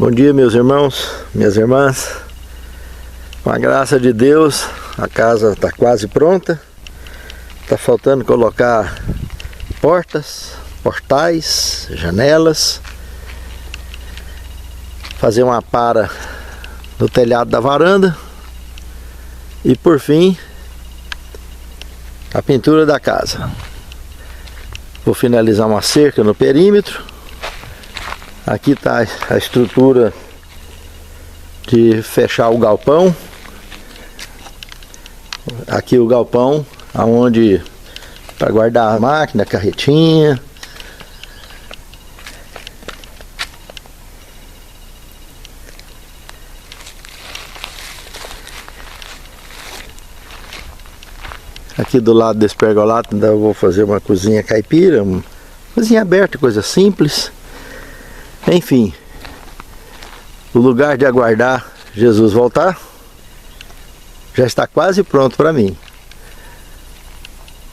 Bom dia, meus irmãos, minhas irmãs. Com a graça de Deus, a casa está quase pronta. Está faltando colocar portas, portais, janelas, fazer uma para no telhado da varanda e, por fim, a pintura da casa. Vou finalizar uma cerca no perímetro. Aqui está a estrutura de fechar o galpão. Aqui o galpão, aonde para guardar a máquina, a carretinha. Aqui do lado desse pergolato ainda vou fazer uma cozinha caipira, uma cozinha aberta, coisa simples. Enfim, o lugar de aguardar Jesus voltar já está quase pronto para mim.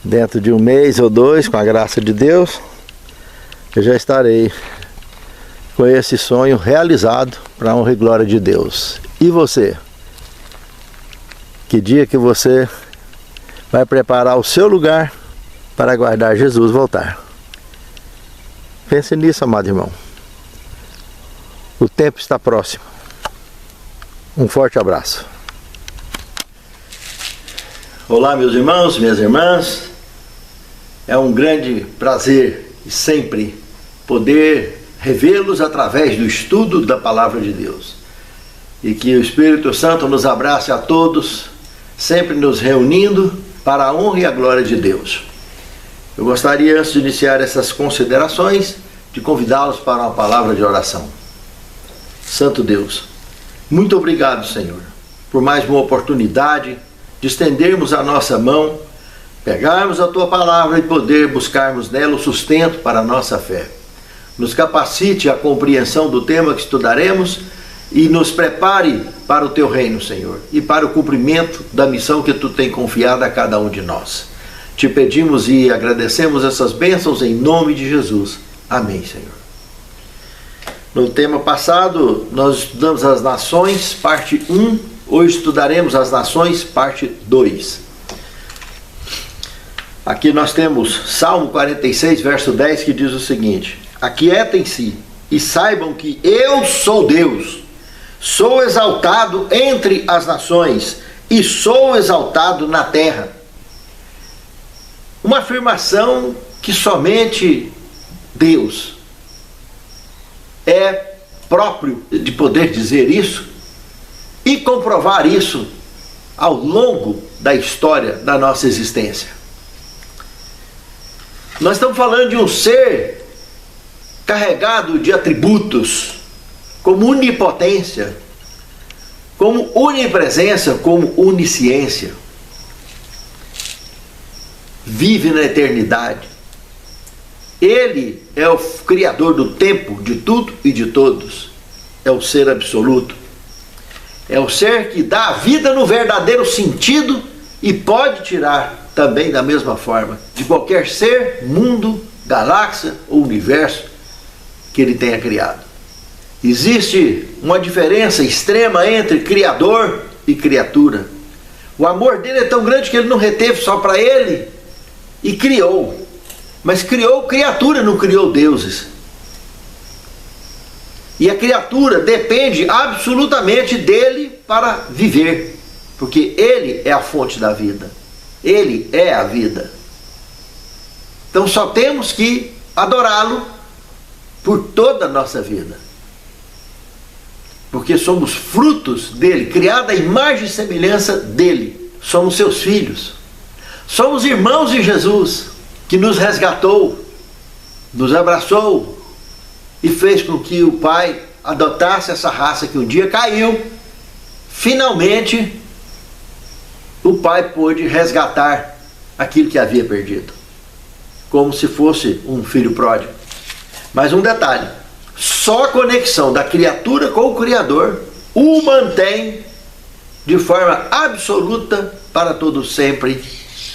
Dentro de um mês ou dois, com a graça de Deus, eu já estarei com esse sonho realizado para a honra e glória de Deus. E você? Que dia que você vai preparar o seu lugar para aguardar Jesus voltar? Pense nisso, amado irmão. O tempo está próximo. Um forte abraço. Olá, meus irmãos, minhas irmãs. É um grande prazer e sempre poder revê-los através do estudo da Palavra de Deus. E que o Espírito Santo nos abrace a todos, sempre nos reunindo para a honra e a glória de Deus. Eu gostaria, antes de iniciar essas considerações, de convidá-los para uma palavra de oração. Santo Deus, muito obrigado, Senhor, por mais uma oportunidade de estendermos a nossa mão, pegarmos a Tua palavra e poder buscarmos nela o sustento para a nossa fé. Nos capacite a compreensão do tema que estudaremos e nos prepare para o Teu reino, Senhor, e para o cumprimento da missão que Tu tem confiado a cada um de nós. Te pedimos e agradecemos essas bênçãos em nome de Jesus. Amém, Senhor. No tema passado, nós estudamos as nações, parte 1. Hoje estudaremos as nações, parte 2. Aqui nós temos Salmo 46, verso 10, que diz o seguinte: aquietem-se e saibam que eu sou Deus. Sou exaltado entre as nações e sou exaltado na terra. Uma afirmação que somente Deus é próprio de poder dizer isso e comprovar isso ao longo da história da nossa existência. Nós estamos falando de um ser carregado de atributos como onipotência, como onipresença, como onisciência. Vive na eternidade. Ele é o Criador do tempo, de tudo e de todos. É o ser absoluto. É o ser que dá a vida no verdadeiro sentido e pode tirar também da mesma forma de qualquer ser, mundo, galáxia ou universo que ele tenha criado. Existe uma diferença extrema entre Criador e criatura. O amor dele é tão grande que ele não reteve só para ele e criou. Mas criou criatura, não criou deuses. E a criatura depende absolutamente dele para viver, porque ele é a fonte da vida. Ele é a vida. Então só temos que adorá-lo por toda a nossa vida. Porque somos frutos dele, criados à imagem e semelhança dele. Somos seus filhos. Somos irmãos de Jesus, que nos resgatou, nos abraçou e fez com que o Pai adotasse essa raça que um dia caiu. Finalmente, o Pai pôde resgatar aquilo que havia perdido, como se fosse um filho pródigo. Mas um detalhe, só a conexão da criatura com o Criador o mantém de forma absoluta para todo sempre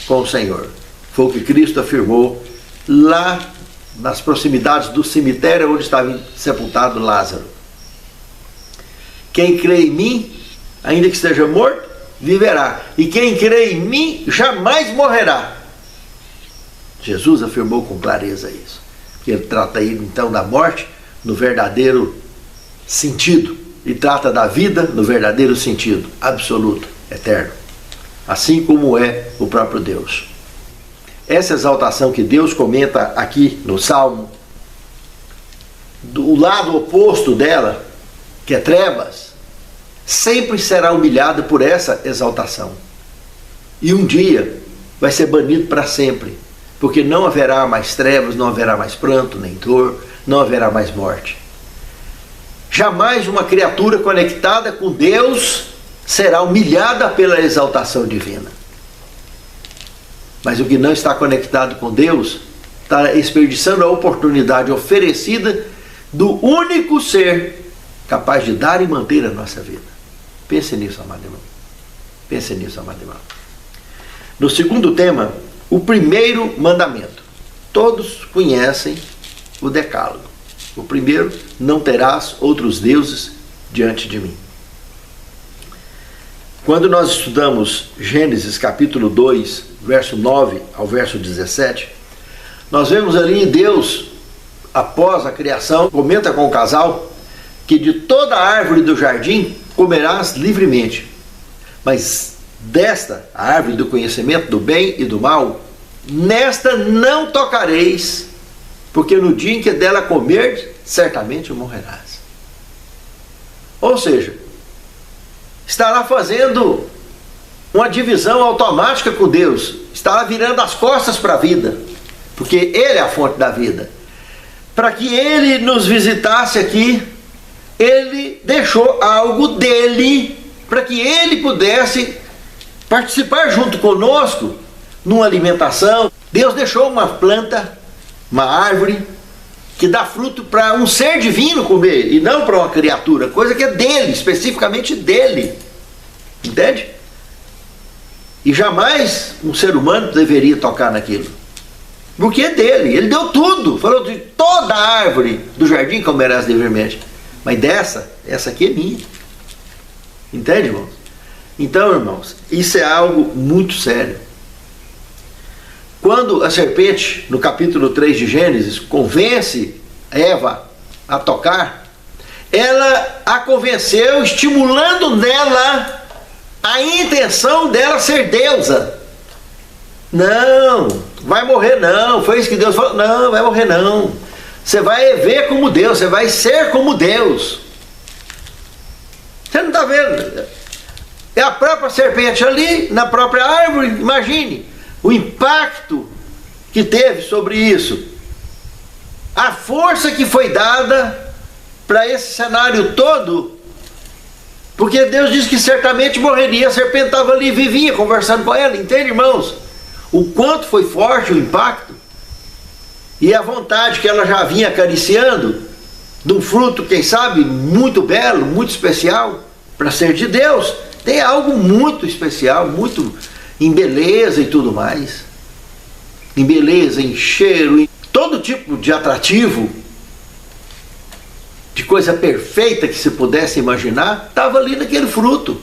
com o Senhor. Foi o que Cristo afirmou lá nas proximidades do cemitério onde estava sepultado Lázaro. Quem crê em mim, ainda que esteja morto, viverá. E quem crê em mim, jamais morrerá. Jesus afirmou com clareza isso. Ele trata aí então da morte no verdadeiro sentido. E trata da vida no verdadeiro sentido, absoluto, eterno. Assim como é o próprio Deus. Essa exaltação que Deus comenta aqui no Salmo, do lado oposto dela, que é trevas, sempre será humilhado por essa exaltação. E um dia vai ser banido para sempre, porque não haverá mais trevas, não haverá mais pranto, nem dor, não haverá mais morte. Jamais uma criatura conectada com Deus será humilhada pela exaltação divina. Mas o que não está conectado com Deus está desperdiçando a oportunidade oferecida do único ser capaz de dar e manter a nossa vida. Pense nisso, amado irmão. Pense nisso, amado irmão. No segundo tema, o primeiro mandamento. Todos conhecem o decálogo. O primeiro, não terás outros deuses diante de mim. Quando nós estudamos Gênesis capítulo 2, verso 9 ao verso 17, nós vemos ali Deus, após a criação, comenta com o casal que de toda árvore do jardim comerás livremente, mas desta, a árvore do conhecimento do bem e do mal, nesta não tocareis, porque no dia em que dela comerdes, certamente morrerás. Ou seja, estará fazendo uma divisão automática com Deus, estará virando as costas para a vida, porque Ele é a fonte da vida. Para que Ele nos visitasse aqui, Ele deixou algo dele, para que Ele pudesse participar junto conosco numa alimentação. Deus deixou uma planta, uma árvore, que dá fruto para um ser divino comer, e não para uma criatura, coisa que é dele, especificamente dele. Entende? E jamais um ser humano deveria tocar naquilo, porque é dele. Ele deu tudo, falou de toda a árvore do jardim comerás livremente, mas essa aqui é minha. Entende, irmãos? Então, irmãos, isso é algo muito sério. Quando a serpente, no capítulo 3 de Gênesis, convence Eva a tocar, ela a convenceu estimulando nela a intenção dela ser deusa. Não, vai morrer não, foi isso que Deus falou, não, vai morrer não. Você vai ver como Deus, você vai ser como Deus. Você não está vendo? É a própria serpente ali, na própria árvore, imagine o impacto que teve sobre isso, a força que foi dada para esse cenário todo, porque Deus disse que certamente morreria. A serpente estava ali, vivia conversando com ela. Entende, irmãos? O quanto foi forte o impacto, e a vontade que ela já vinha acariciando de um fruto, quem sabe, muito belo, muito especial, para ser de Deus. Tem algo muito especial, muito em beleza e tudo mais, em beleza, em cheiro, em todo tipo de atrativo, de coisa perfeita que se pudesse imaginar, estava ali naquele fruto.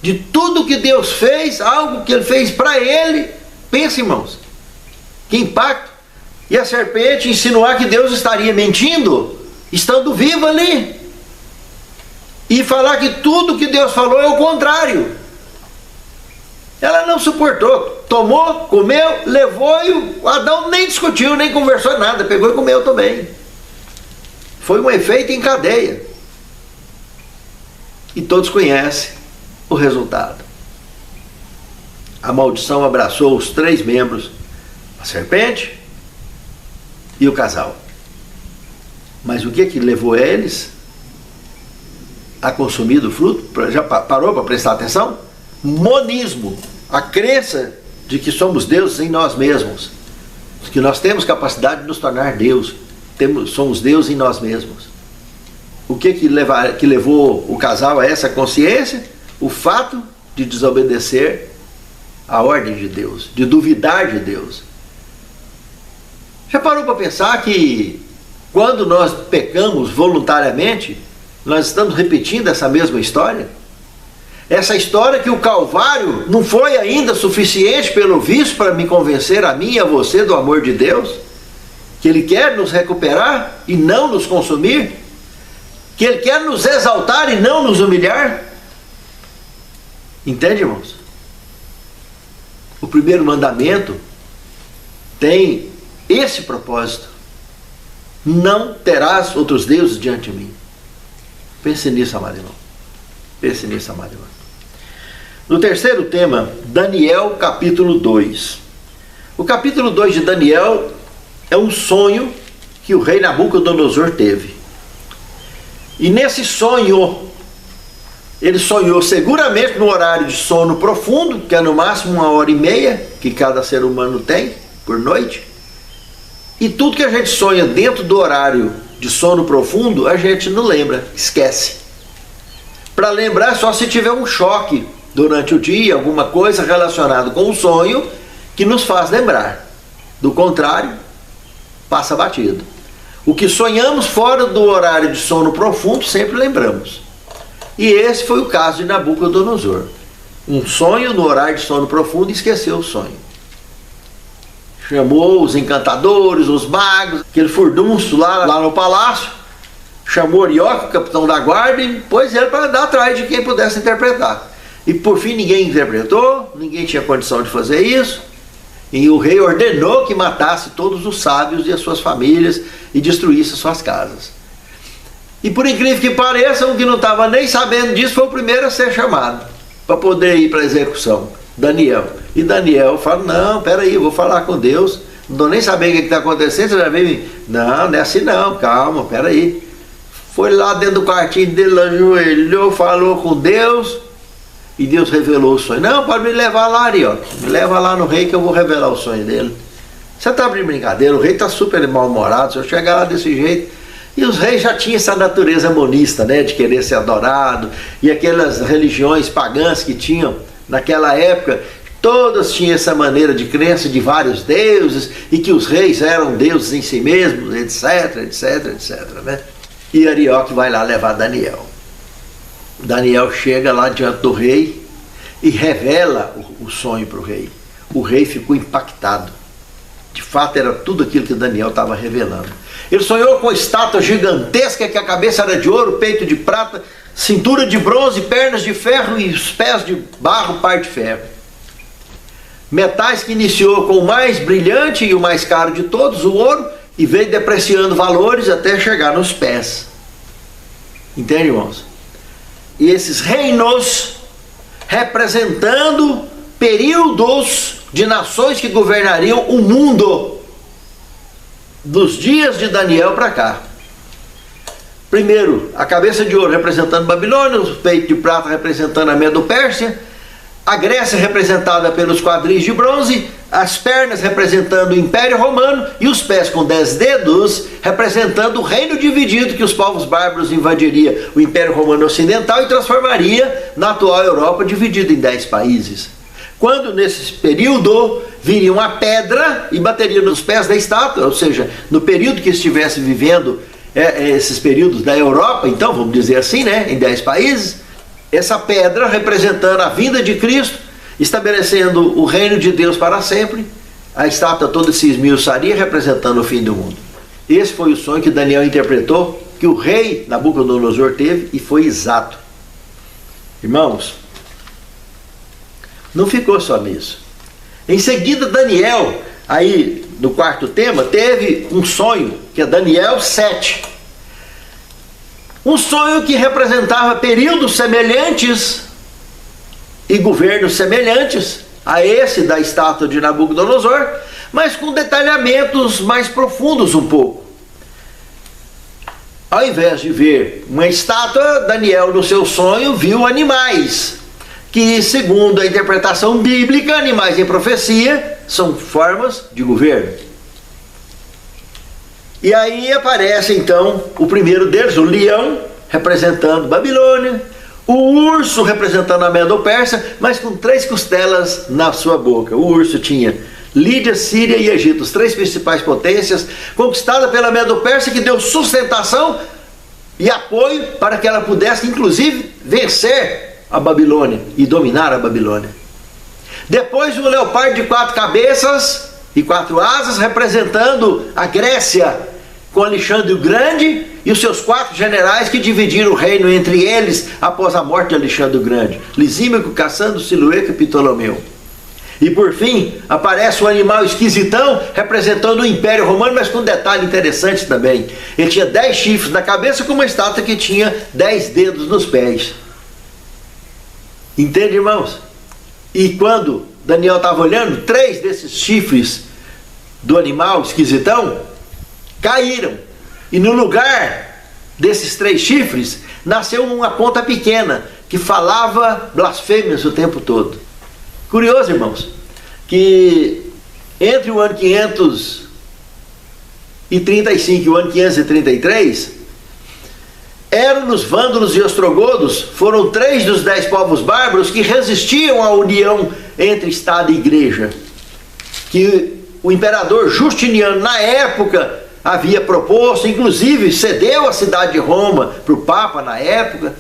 De tudo que Deus fez, algo que Ele fez para Ele. Pensa, irmãos, que impacto. E a serpente insinuar que Deus estaria mentindo, estando vivo ali, e falar que tudo que Deus falou é o contrário. Ela não suportou, tomou, comeu, levou, e o Adão nem discutiu, nem conversou nada, pegou e comeu também. Foi um efeito em cadeia. E todos conhecem o resultado. A maldição abraçou os três membros, a serpente e o casal. Mas o que levou eles a consumir do fruto? Já parou para prestar atenção? Monismo. A crença de que somos deuses em nós mesmos, que nós temos capacidade de nos tornar Deus, somos Deus em nós mesmos. O que levou o casal a essa consciência? O fato de desobedecer a ordem de Deus, de duvidar de Deus. Já parou para pensar que quando nós pecamos voluntariamente, Nós estamos repetindo essa mesma história? Essa história que o Calvário não foi ainda suficiente, pelo visto, para me convencer a mim e a você do amor de Deus? Que Ele quer nos recuperar e não nos consumir? Que Ele quer nos exaltar e não nos humilhar? Entende, irmãos? O primeiro mandamento tem esse propósito: não terás outros deuses diante de mim. Pense nisso, amado irmão. Pense nisso, amado irmão. No terceiro tema, Daniel capítulo 2. O capítulo 2 de Daniel é um sonho que o rei Nabucodonosor teve. E nesse sonho, ele sonhou seguramente no horário de sono profundo, que é no máximo 1h30, que cada ser humano tem por noite. E tudo que a gente sonha dentro do horário de sono profundo, a gente não lembra, esquece. Para lembrar, só se tiver um choque durante o dia, alguma coisa relacionada com o sonho, que nos faz lembrar. Do contrário, passa batido. O que sonhamos fora do horário de sono profundo, sempre lembramos. E esse foi o caso de Nabucodonosor. Um sonho no horário de sono profundo e esqueceu o sonho. Chamou os encantadores, os magos, aquele furdunço lá no palácio, chamou Arioque, o capitão da guarda, e pôs ele para andar atrás de quem pudesse interpretar. E por fim ninguém interpretou, ninguém tinha condição de fazer isso, e o rei ordenou que matasse todos os sábios e as suas famílias e destruísse suas casas. E por incrível que pareça, o que não estava nem sabendo disso foi o primeiro a ser chamado para poder ir para a execução, Daniel. E Daniel fala: não, peraí, eu vou falar com Deus, não estou nem sabendo o que está acontecendo, você já veio me... Não, não é assim não, calma, peraí. Foi lá dentro do quartinho dele, ajoelhou, falou com Deus, e Deus revelou o sonho. Não, pode me levar lá, Arioque, me leva lá no rei que eu vou revelar o sonho dele. Você está de brincadeira, o rei está super mal-humorado, se eu chegar lá desse jeito... E os reis já tinham essa natureza monista, né, de querer ser adorado, e aquelas religiões pagãs que tinham naquela época, todas tinham essa maneira de crença de vários deuses, e que os reis eram deuses em si mesmos, etc, etc, etc, né? E Arioque vai lá levar Daniel. Daniel chega lá diante do rei e revela o sonho para o rei. O rei ficou impactado. De fato, era tudo aquilo que Daniel estava revelando. Ele sonhou com uma estátua gigantesca, que a cabeça era de ouro, peito de prata, cintura de bronze, pernas de ferro e os pés de barro, par de ferro. Metais que iniciou com o mais brilhante e o mais caro de todos, o ouro, e veio depreciando valores até chegar nos pés. Entende, irmãos? E esses reinos, representando períodos de nações que governariam o mundo, dos dias de Daniel para cá. Primeiro, a cabeça de ouro representando Babilônia, o peito de prata representando a Medo-Pérsia, a Grécia representada pelos quadris de bronze, as pernas representando o Império Romano e os pés com 10 dedos representando o reino dividido que os povos bárbaros invadiria o Império Romano Ocidental e transformaria na atual Europa, dividida em 10 países. Quando nesse período viria uma pedra e bateria nos pés da estátua, ou seja, no período que estivesse vivendo esses períodos da Europa, então vamos dizer assim, né, em 10 países, essa pedra representando a vinda de Cristo, estabelecendo o reino de Deus para sempre, a estátua toda se esmiuçaria representando o fim do mundo. Esse foi o sonho que Daniel interpretou, que o rei Nabucodonosor teve, e foi exato. Irmãos, não ficou só nisso. Em seguida, Daniel, aí no quarto tema, teve um sonho, que é Daniel 7. Um sonho que representava períodos semelhantes e governos semelhantes a esse da estátua de Nabucodonosor, mas com detalhamentos mais profundos um pouco. Ao invés de ver uma estátua, Daniel no seu sonho viu animais, que segundo a interpretação bíblica, animais em profecia são formas de governo. E aí aparece então o primeiro deles, o leão, representando Babilônia, o urso representando a Medo-Pérsia, mas com 3 costelas na sua boca. O urso tinha Lídia, Síria e Egito, as 3 principais potências, conquistadas pela Medo-Pérsia, que deu sustentação e apoio para que ela pudesse, inclusive, vencer a Babilônia e dominar a Babilônia. Depois, um leopardo de 4 cabeças e 4 asas, representando a Grécia, com Alexandre o Grande e os seus 4 generais que dividiram o reino entre eles após a morte de Alexandre o Grande: Lisímaco, Cassandro, Silueco e Ptolomeu. E por fim, aparece um animal esquisitão, representando o Império Romano, mas com um detalhe interessante também. Ele tinha 10 chifres na cabeça, com uma estátua que tinha 10 dedos nos pés. Entende, irmãos? E quando Daniel estava olhando, 3 desses chifres do animal esquisitão caíram. E no lugar desses 3 chifres, nasceu uma ponta pequena, que falava blasfêmias o tempo todo. Curioso, irmãos, que entre o ano 535 e o ano 533, Érunos, Vândalos e Ostrogodos foram 3 dos 10 povos bárbaros que resistiam à união entre Estado e Igreja, que o imperador Justiniano, na época, havia proposto, inclusive cedeu a cidade de Roma para o Papa na época.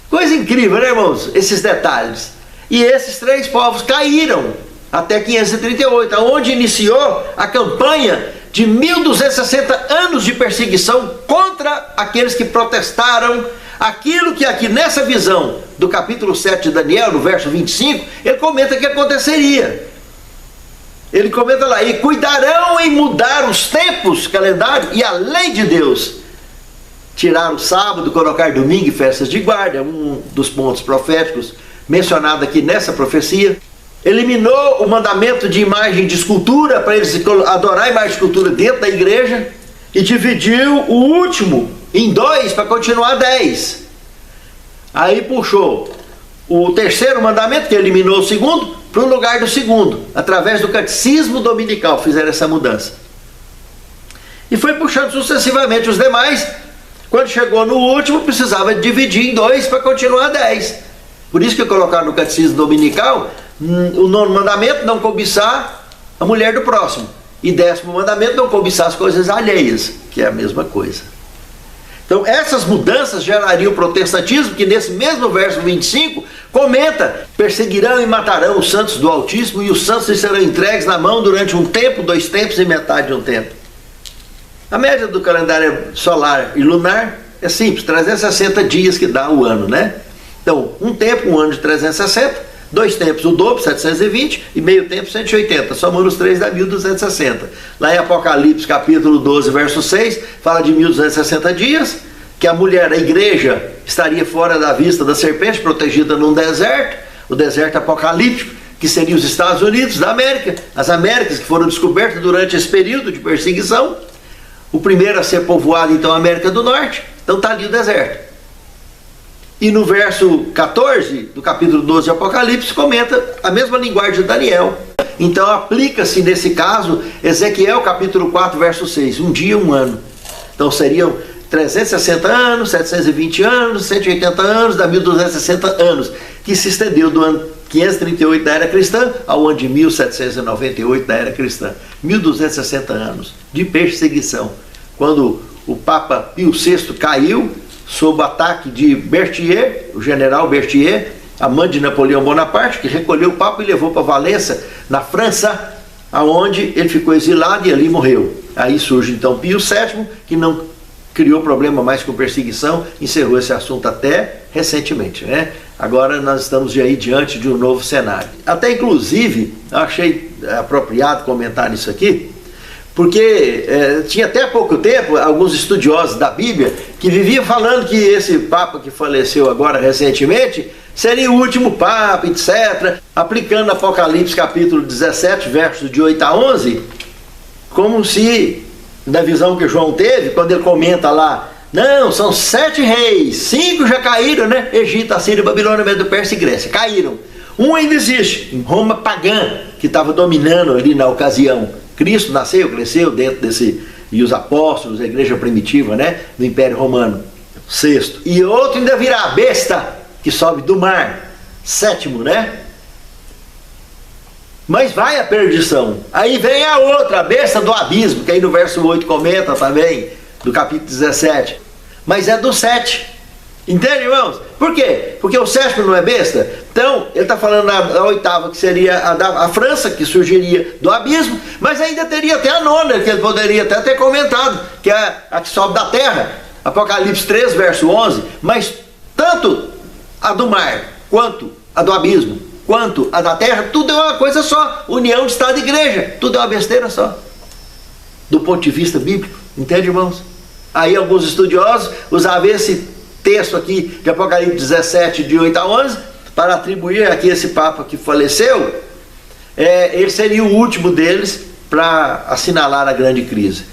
Coisa incrível, né, irmãos? Esses detalhes. E esses 3 povos caíram até 538, onde iniciou a campanha de 1260 anos de perseguição contra aqueles que protestaram aquilo que aqui nessa visão do capítulo 7 de Daniel, no verso 25, ele comenta que aconteceria. Ele comenta lá: e cuidarão em mudar os tempos, calendário e a lei de Deus. Tirar o sábado, colocar domingo e festas de guarda, um dos pontos proféticos mencionado aqui nessa profecia. Eliminou o mandamento de imagem de escultura, para eles adorar a imagem de escultura dentro da igreja, e dividiu o último em 2 para continuar 10. Aí puxou o 3º mandamento, que eliminou o 2º, para o lugar do 2º, através do catecismo dominical fizeram essa mudança. E foi puxando sucessivamente os demais. Quando chegou no último, precisava dividir em 2 para continuar 10. Por isso que colocaram no catecismo dominical o 9º mandamento: não cobiçar a mulher do próximo. E 10º mandamento: não cobiçar as coisas alheias, que é a mesma coisa. Então essas mudanças gerariam o protestantismo, que nesse mesmo verso 25 comenta: perseguirão e matarão os santos do Altíssimo, e os santos serão entregues na mão durante um tempo, 2 tempos e metade de um tempo. A média do calendário solar e lunar é simples: 360 dias que dá o ano, né? Então, um tempo, um ano de 360, 2 tempos o dobro, 720, e meio tempo, 180. Somando os 3 dá 1260. Lá em Apocalipse, capítulo 12, verso 6, fala de 1260 dias, que a mulher, a igreja, estaria fora da vista da serpente, protegida num deserto, o deserto apocalíptico, que seria os Estados Unidos da América, as Américas que foram descobertas durante esse período de perseguição. O primeiro a ser povoado, então, a América do Norte. Então está ali o deserto. E no verso 14 do capítulo 12 de Apocalipse comenta a mesma linguagem de Daniel. Então aplica-se nesse caso Ezequiel capítulo 4 verso 6, um dia, um ano. Então seriam 360 anos, 720 anos, 180 anos, dá 1260 anos, que se estendeu do ano 538 da era cristã ao ano de 1798 da era cristã. 1260 anos de perseguição. Quando o Papa Pio VI caiu sob o ataque de Berthier, o general Berthier, amante de Napoleão Bonaparte, que recolheu o Papa e levou para Valença, na França, aonde ele ficou exilado e ali morreu. Aí surge então Pio VII, que não criou problema mais com perseguição, encerrou esse assunto até recentemente, né? Agora nós estamos aí diante de um novo cenário. Até inclusive, eu achei apropriado comentar isso aqui, porque tinha até pouco tempo alguns estudiosos da Bíblia que viviam falando que esse Papa que faleceu agora recentemente seria o último Papa, etc., aplicando Apocalipse capítulo 17, versos de 8 a 11, como se, na visão que João teve, quando ele comenta lá, não, são 7 reis, 5 já caíram, né? Egito, Assíria, Babilônia, Medo-Pérsia e Grécia, caíram. Um ainda existe, em Roma pagã, que estava dominando ali na ocasião. Cristo nasceu, cresceu dentro desse, e os apóstolos, a igreja primitiva, né, do Império Romano, 6º. E outro ainda virá a besta, que sobe do mar, 7º, né? Mas vai a perdição. Aí vem a outra, a besta do abismo, que aí no verso 8 comenta também, do capítulo 17. mas é do 7. Entende, irmãos? Por quê? Porque o 7º não é besta. Então, ele está falando da 8ª, que seria a França, que surgiria do abismo, mas ainda teria até a 9ª, que ele poderia até ter comentado, que é a que sobe da terra, Apocalipse 3, verso 11, mas tanto a do mar, quanto a do abismo, quanto a da terra, tudo é uma coisa só, união de Estado e Igreja, tudo é uma besteira só, do ponto de vista bíblico, entende, irmãos? Aí alguns estudiosos usavam esse texto aqui de Apocalipse 17, de 8 a 11, para atribuir aqui esse Papa que faleceu, ele seria o último deles para assinalar a grande crise.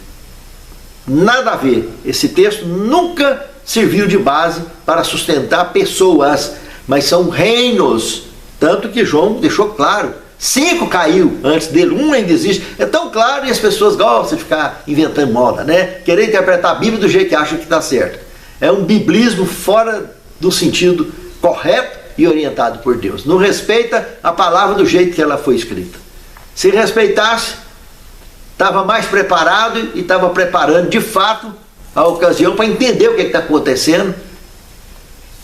Nada a ver, esse texto nunca serviu de base para sustentar pessoas, mas são reinos, tanto que João deixou claro, 5 caiu antes dele, 1 ainda existe, é tão claro e as pessoas gostam de ficar inventando moda, né? Querer interpretar a Bíblia do jeito que acham que está certo. É um biblismo fora do sentido correto e orientado por Deus. Não respeita a palavra do jeito que ela foi escrita. Se respeitasse, estava mais preparado e estava preparando de fato a ocasião para entender o que está acontecendo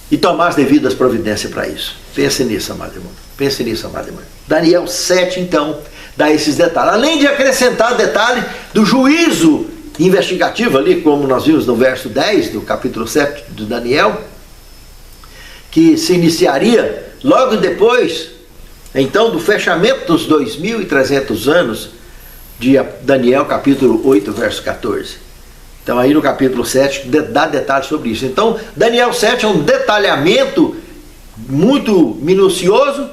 e tomar as devidas providências para isso. Pense nisso, amado irmão. Pense nisso, amado irmão. Daniel 7, então, dá esses detalhes. Além de acrescentar detalhe do juízo investigativo ali, como nós vimos no verso 10 do capítulo 7 de Daniel, que se iniciaria logo depois, então, do fechamento dos 2.300 anos de Daniel, capítulo 8, verso 14. Então aí no capítulo 7 dá detalhes sobre isso. Então Daniel 7 é um detalhamento muito minucioso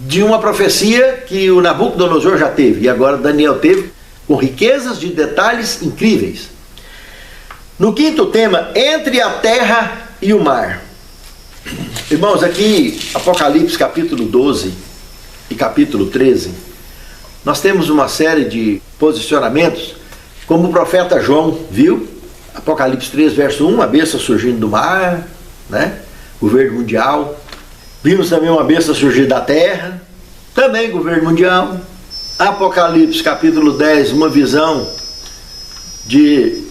de uma profecia que o Nabucodonosor já teve, e agora Daniel teve, com riquezas de detalhes incríveis. No 5º tema, entre a terra e o mar. Irmãos, aqui Apocalipse capítulo 12 e capítulo 13, nós temos uma série de posicionamentos, como o profeta João viu, Apocalipse 3, verso 1, a besta surgindo do mar, né? Governo mundial. Vimos também uma besta surgir da terra, também governo mundial. Apocalipse capítulo 10, uma visão de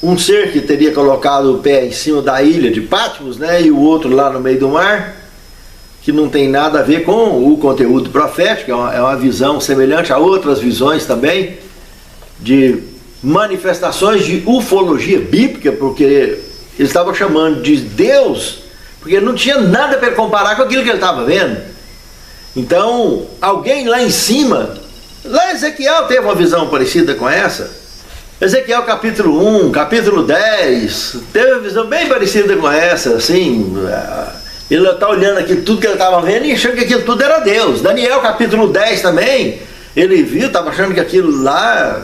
um ser que teria colocado o pé em cima da ilha de Patmos, né, e o outro lá no meio do mar, que não tem nada a ver com o conteúdo profético, é uma visão semelhante a outras visões também, de manifestações de ufologia bíblica, porque eles estavam chamando de Deus, porque não tinha nada para comparar com aquilo que ele estava vendo. Então, alguém lá em cima, lá Ezequiel teve uma visão parecida com essa. Ezequiel capítulo 1, capítulo 10, teve uma visão bem parecida com essa, assim. Ele está olhando aquilo tudo que ele estava vendo e achando que aquilo tudo era Deus. Daniel capítulo 10 também, ele viu, estava achando que aquilo lá,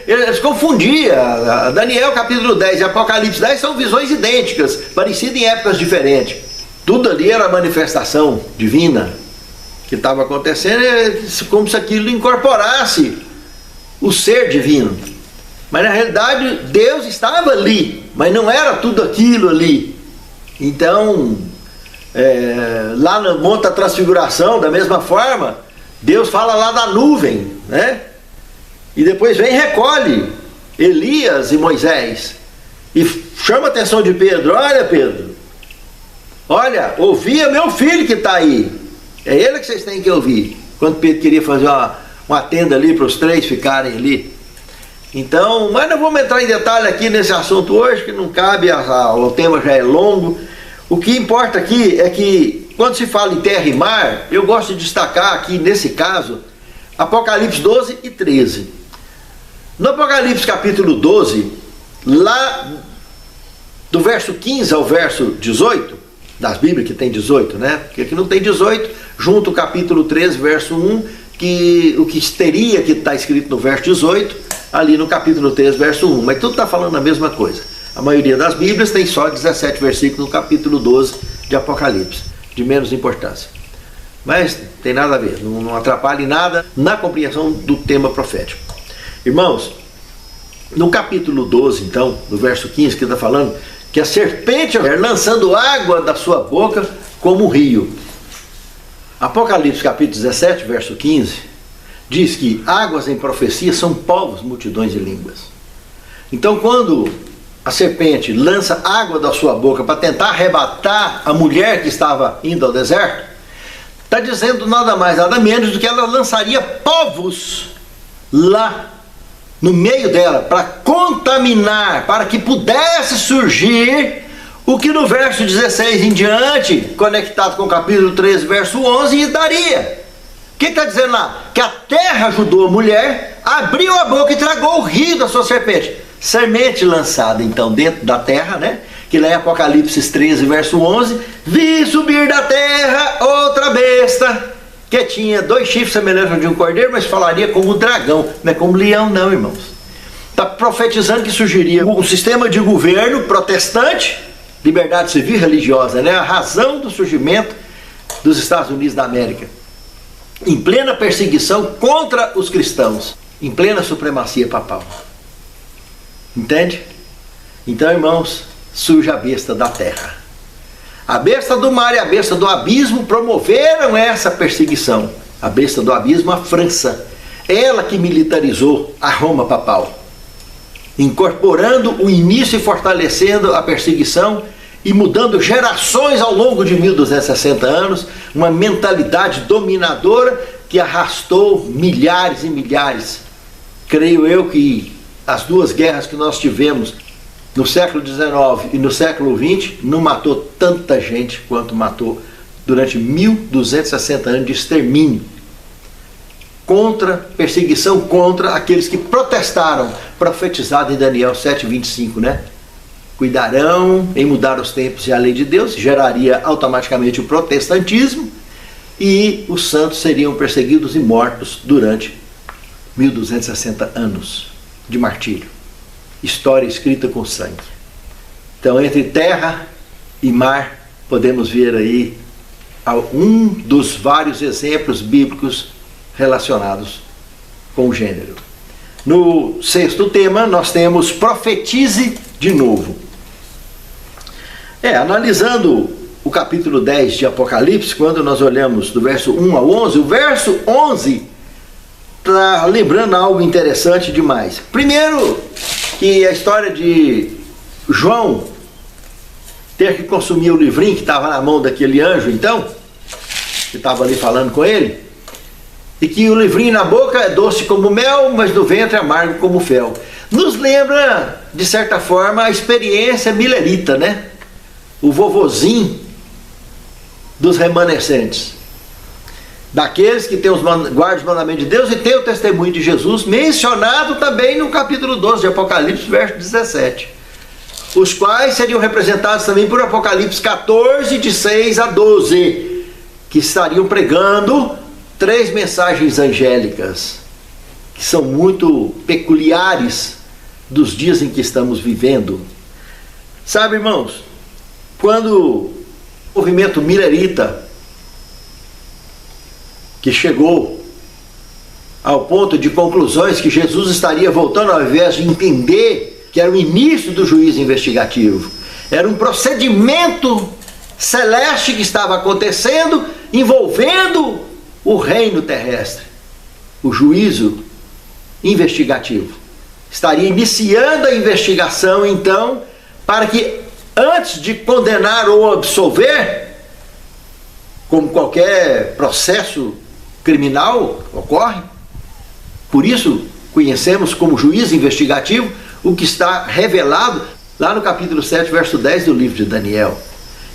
ele se confundia. Daniel capítulo 10 e Apocalipse 10 são visões idênticas, parecidas em épocas diferentes. Tudo ali era manifestação divina que estava acontecendo, como se aquilo incorporasse o ser divino. Mas na realidade Deus estava ali, mas não era tudo aquilo ali. Então, lá no Monte da Transfiguração, da mesma forma, Deus fala lá da nuvem, né? E depois vem e recolhe Elias e Moisés e chama a atenção de Pedro. Olha, Pedro, olha, ouvia meu filho que está aí, é ele que vocês têm que ouvir. Quando Pedro queria fazer uma tenda ali para os 3 ficarem ali. Então, mas não vamos entrar em detalhe aqui nesse assunto hoje, que não cabe, o tema já é longo. O que importa aqui é que quando se fala em terra e mar, eu gosto de destacar aqui nesse caso Apocalipse 12 e 13. No Apocalipse capítulo 12, lá do verso 15 ao verso 18, das Bíblias que tem 18, né? Porque aqui não tem 18, junto o capítulo 13, verso 1, que o que teria que estar escrito no verso 18, ali no capítulo 13, verso 1, mas tudo está falando a mesma coisa. A maioria das Bíblias tem só 17 versículos no capítulo 12 de Apocalipse, de menos importância. Mas tem nada a ver, não atrapalha em nada na compreensão do tema profético. Irmãos, no capítulo 12, então, no verso 15, que está falando que a serpente lançando água da sua boca como um rio. Apocalipse capítulo 17, verso 15, diz que águas em profecia são povos, multidões de línguas. Então, quando a serpente lança água da sua boca para tentar arrebatar a mulher que estava indo ao deserto, está dizendo nada mais, nada menos do que ela lançaria povos lá no meio dela para contaminar, para que pudesse surgir o que no verso 16 em diante, conectado com o capítulo 13, verso 11, daria. O que está dizendo lá? Que a terra ajudou a mulher, abriu a boca e tragou o rio da sua serpente. Semente lançada então dentro da terra, né? Que lá em Apocalipse 13, verso 11, vi subir da terra outra besta, que tinha 2 chifres semelhantes ao de um cordeiro, mas falaria como dragão, não é como leão não, irmãos. Está profetizando que surgiria um sistema de governo protestante, liberdade civil e religiosa, né? A razão do surgimento dos Estados Unidos da América, em plena perseguição contra os cristãos, em plena supremacia papal. Entende? Então, irmãos, surge a besta da terra. A besta do mar e a besta do abismo promoveram essa perseguição. A besta do abismo, a França, ela que militarizou a Roma papal, incorporando o início e fortalecendo a perseguição e mudando gerações ao longo de 1260 anos, uma mentalidade dominadora que arrastou milhares e milhares. Creio eu que as 2 guerras que nós tivemos no século XIX e no século XX não matou tanta gente quanto matou durante 1260 anos de extermínio, perseguição contra aqueles que protestaram, profetizado em Daniel 7:25, né? Cuidarão em mudar os tempos e a lei de Deus, geraria automaticamente o protestantismo, e os santos seriam perseguidos e mortos durante 1260 anos de martírio. História escrita com sangue. Então, entre terra e mar, podemos ver aí um dos vários exemplos bíblicos relacionados com o gênero. No 6º tema, nós temos profetize de novo. Analisando o capítulo 10 de Apocalipse, quando nós olhamos do verso 1 ao 11, o verso 11 está lembrando algo interessante demais. Primeiro, que a história de João ter que consumir o livrinho que estava na mão daquele anjo, então, que estava ali falando com ele, e que o livrinho na boca é doce como mel, mas no ventre é amargo como fel. Nos lembra, de certa forma, a experiência milerita, né? O vovozinho dos remanescentes, daqueles que tem guardam os mandamentos de Deus e tem o testemunho de Jesus, mencionado também no capítulo 12 de Apocalipse, verso 17, os quais seriam representados também por Apocalipse 14, de 6 a 12, que estariam pregando 3 mensagens angélicas, que são muito peculiares dos dias em que estamos vivendo. Sabe, irmãos, quando o movimento milerita, que chegou ao ponto de conclusões que Jesus estaria voltando, ao invés de entender que era o início do juízo investigativo, era um procedimento celeste que estava acontecendo, envolvendo o reino terrestre, o juízo investigativo. Estaria iniciando a investigação, então, para que antes de condenar ou absolver, como qualquer processo criminal ocorre, por isso conhecemos como juízo investigativo o que está revelado lá no capítulo 7, verso 10 do livro de Daniel,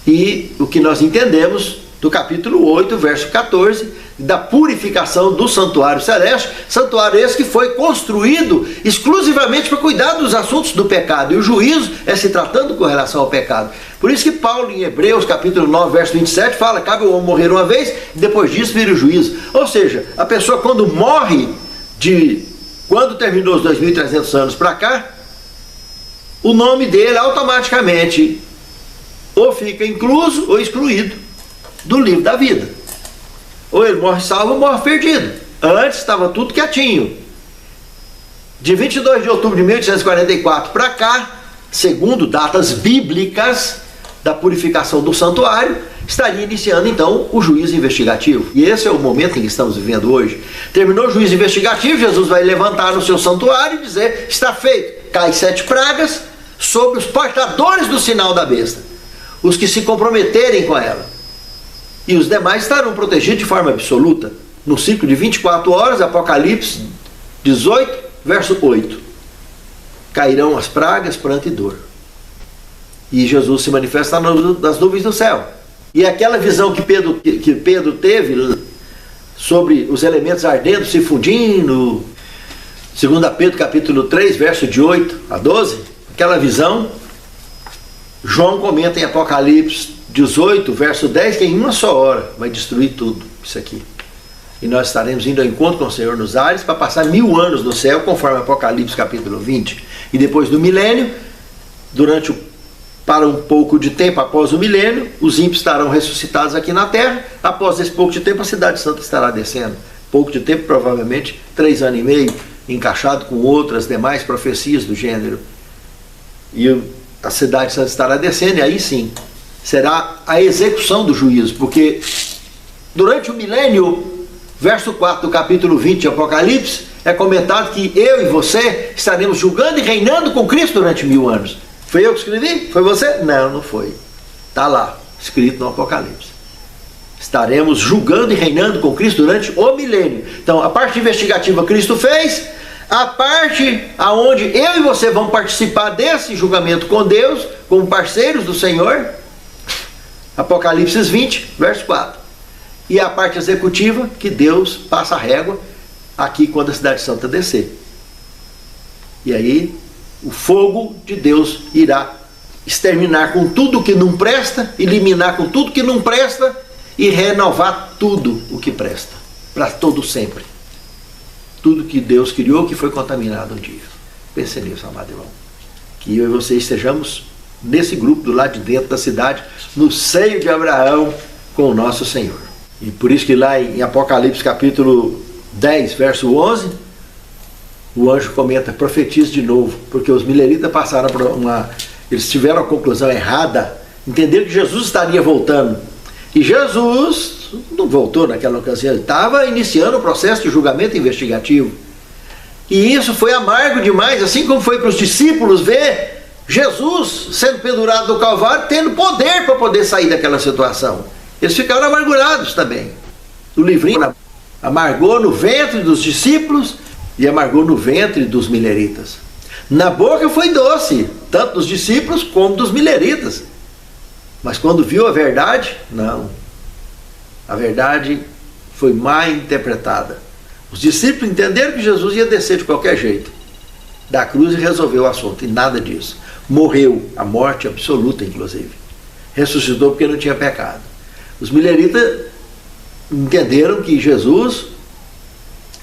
e o que nós entendemos do capítulo 8, verso 14, da purificação do santuário celeste, santuário esse que foi construído exclusivamente para cuidar dos assuntos do pecado, e o juízo é se tratando com relação ao pecado. Por isso que Paulo, em Hebreus capítulo 9, verso 27, fala: cabe o homem morrer uma vez, e depois disso vir o juízo. Ou seja, a pessoa quando morre, quando terminou os 2.300 anos para cá, o nome dele automaticamente ou fica incluso ou excluído do livro da vida. Ou ele morre salvo ou morre perdido. Antes estava tudo quietinho. De 22 de outubro de 1844 para cá, segundo datas bíblicas da purificação do santuário, estaria iniciando então o juízo investigativo. E esse é o momento em que estamos vivendo hoje. Terminou o juízo investigativo, Jesus vai levantar no seu santuário e dizer: está feito. Cai 7 pragas, sobre os portadores do sinal da besta, os que se comprometerem com ela. E os demais estarão protegidos de forma absoluta. No ciclo de 24 horas, Apocalipse 18, verso 8. Cairão as pragas, pranto e dor. E Jesus se manifesta nas nuvens do céu. E aquela visão que Pedro teve sobre os elementos ardendo se fundindo, 2 Pedro capítulo 3, verso de 8 a 12, aquela visão, João comenta em Apocalipse 18, verso 10, que em uma só hora vai destruir tudo isso aqui. E nós estaremos indo ao encontro com o Senhor nos ares para passar 1000 anos no céu, conforme Apocalipse capítulo 20. E depois do milênio, para um pouco de tempo após o milênio, os ímpios estarão ressuscitados aqui na terra. Após esse pouco de tempo, a cidade santa estará descendo. Pouco de tempo, provavelmente 3 anos e meio, encaixado com outras demais profecias do gênero. E a cidade santa estará descendo, e aí sim, será a execução do juízo, porque durante o milênio, verso 4 do capítulo 20 de Apocalipse, é comentado que eu e você estaremos julgando e reinando com Cristo durante 1000 anos. Foi eu que escrevi? Foi você? Não, não foi. Está lá, escrito no Apocalipse. Estaremos julgando e reinando com Cristo durante o milênio. Então, a parte investigativa Cristo fez, a parte aonde eu e você vamos participar desse julgamento com Deus, como parceiros do Senhor, Apocalipse 20, verso 4. E a parte executiva, que Deus passa a régua aqui quando a cidade santa descer. E aí o fogo de Deus irá exterminar com tudo que não presta, eliminar com tudo que não presta e renovar tudo o que presta, para todo sempre. Tudo que Deus criou que foi contaminado um dia. Pense nisso, amado irmão. Que eu e você estejamos nesse grupo do lado de dentro da cidade, no seio de Abraão, com o nosso Senhor. E por isso que lá em Apocalipse capítulo 10, verso 11, o anjo comenta, profetiza de novo, porque os mileritas passaram por eles tiveram a conclusão errada, entenderam que Jesus estaria voltando. E Jesus não voltou naquela ocasião, ele estava iniciando o processo de julgamento investigativo. E isso foi amargo demais, assim como foi para os discípulos ver Jesus sendo pendurado no Calvário, tendo poder para poder sair daquela situação. Eles ficaram amargurados também. O livrinho amargou no ventre dos discípulos e amargou no ventre dos mileritas. Na boca foi doce, tanto dos discípulos como dos mileritas. Mas quando viu a verdade, não. A verdade foi mal interpretada. Os discípulos entenderam que Jesus ia descer de qualquer jeito da cruz e resolveu o assunto. E nada disso. Morreu, a morte absoluta inclusive. Ressuscitou porque não tinha pecado. Os mileritas entenderam que Jesus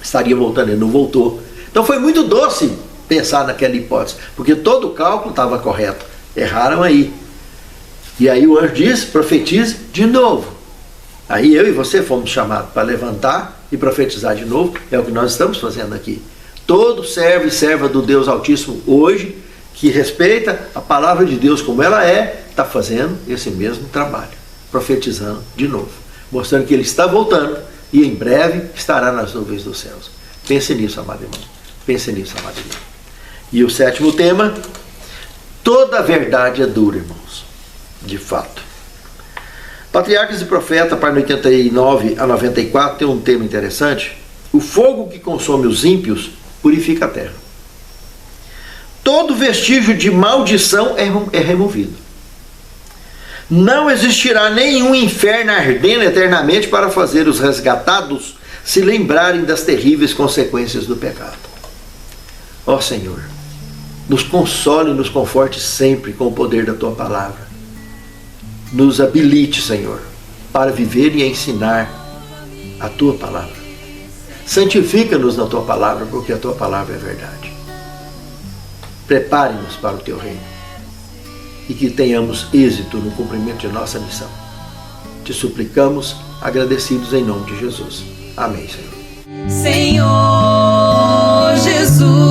estaria voltando, ele não voltou. Então foi muito doce pensar naquela hipótese, porque todo o cálculo estava correto. Erraram aí. E aí o anjo diz, profetize de novo. Aí eu e você fomos chamados para levantar e profetizar de novo. É o que nós estamos fazendo aqui. Todo servo e serva do Deus Altíssimo hoje, que respeita a palavra de Deus como ela é, está fazendo esse mesmo trabalho, profetizando de novo, mostrando que ele está voltando e em breve estará nas nuvens dos céus. Pense nisso, amado irmão. Pense nisso, amado irmão. E o 7º tema, toda a verdade é dura, irmãos. De fato. Patriarcas e Profeta, página 89 a 94, tem um tema interessante. O fogo que consome os ímpios purifica a terra. Todo vestígio de maldição é removido. Não existirá nenhum inferno ardendo eternamente para fazer os resgatados se lembrarem das terríveis consequências do pecado. Ó Senhor, nos console e nos conforte sempre com o poder da Tua palavra. Nos habilite, Senhor, para viver e ensinar a Tua palavra. Santifica-nos na Tua palavra, porque a Tua palavra é verdade. Prepare-nos para o Teu reino e que tenhamos êxito no cumprimento de nossa missão. Te suplicamos, agradecidos em nome de Jesus. Amém, Senhor. Senhor Jesus.